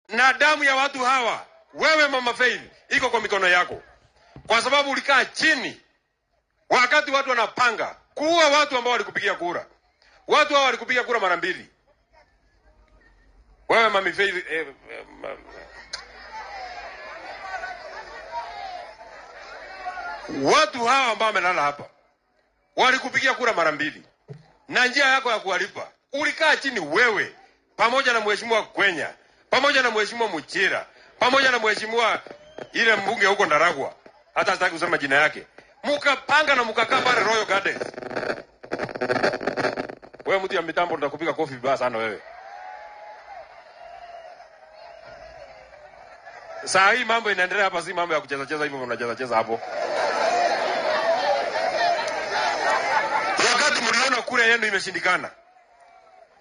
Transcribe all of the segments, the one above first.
na damu ya watu hawa, wewe Mama Faith, iko kwa mikono yako, kwa sababu ulikaa chini wakati watu wanapanga kuua watu ambao walikupigia kura. Watu hao walikupigia kura mara mbili. Wewe Mama Faith, watu hawa ambao wamelala hapa walikupigia kura mara mbili, na njia yako ya kuwalipa ulikaa chini wewe pamoja na mheshimiwa Kwenya, pamoja na mheshimiwa Muchira, pamoja na mheshimiwa ile mbunge huko Ndaragwa, hata sitaki kusema jina yake, mukapanga na mukakaa pale Royal Gardens. Wewe mtu ya mitambo nitakupiga kofi vibaya sana wewe. Saa hii mambo inaendelea hapa, si mambo ya kucheza cheza hivyo mnacheza cheza hapo. Wakati mliona kura yenu imeshindikana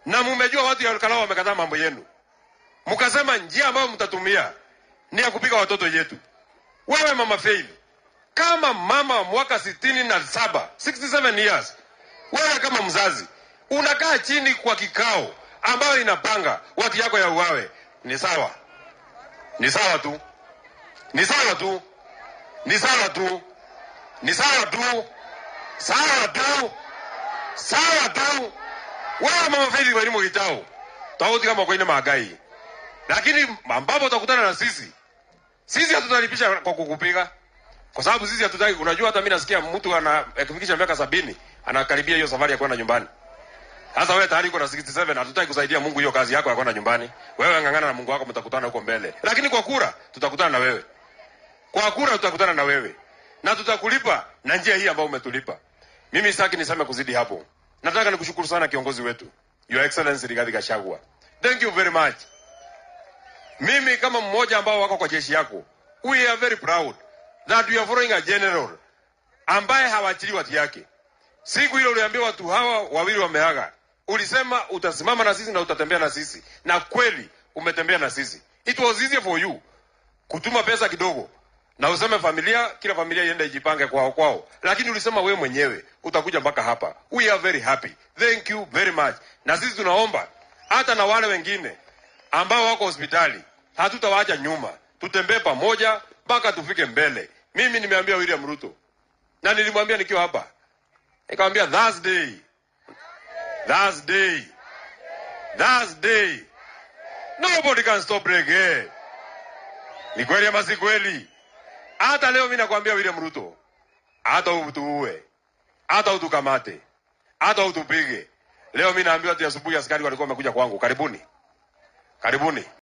na mmejua watu ya Olkalau wamekataa mambo yenu, mkasema njia ambayo mtatumia ni ya kupiga watoto yetu. Wewe Mama Faith, kama mama mwaka 67 years, wewe kama mzazi unakaa chini kwa kikao ambayo inapanga watu yako ya uwawe, ni sawa? Ni sawa tu. Ni sawa tu. Ni sawa tu. Ni sawa tu. Sawa tu. Sawa tu. Wewe Mama Faith kwa elimu kitao, tauti kama kwa ina magai. Lakini ambapo utakutana na sisi hatutalipisha kwa kukupiga. Kwa sababu sisi hatutaki, unajua hata mimi nasikia mtu akifikisha miaka 70 anakaribia hiyo safari ya kwenda nyumbani. Sasa wewe tayari uko na 67, hatutaki kusaidia Mungu hiyo kazi yako ya kwenda nyumbani. Wewe ngangana na Mungu wako, mtakutana huko mbele. Lakini kwa kura tutakutana na wewe. Kwa kura tutakutana na wewe. Na tutakulipa na njia hii ambayo umetulipa. Mimi sitaki niseme kuzidi hapo. Nataka nikushukuru sana kiongozi wetu, Your Excellency Rigathi Gachagua. Thank you very much. Mimi kama mmoja ambao wako kwa jeshi yako, we are very proud that we are following a general ambaye hawachili watu yake. Siku ile uliambia watu hawa wawili wameaga, ulisema utasimama na sisi na utatembea na sisi, na kweli umetembea na sisi. It was easy for you kutuma pesa kidogo na useme familia, kila familia iende ijipange kwao, lakini ulisema wewe mwenyewe utakuja mpaka hapa. We are very happy. Thank you very much. Na sisi tunaomba hata na wale wengine ambao wako hospitali, hatutawaacha nyuma. Tutembee pamoja mpaka tufike mbele. Mimi nimeambia William Ruto, na nilimwambia nikiwa hapa, nikamwambia Thursday nobody can stop reggae. Ni kweli ama si kweli? Hata leo mimi nakwambia William Ruto, hata utuue, hata utukamate, hata utupige, leo mimi naambiwa tu asubuhi askari walikuwa wamekuja kwangu, karibuni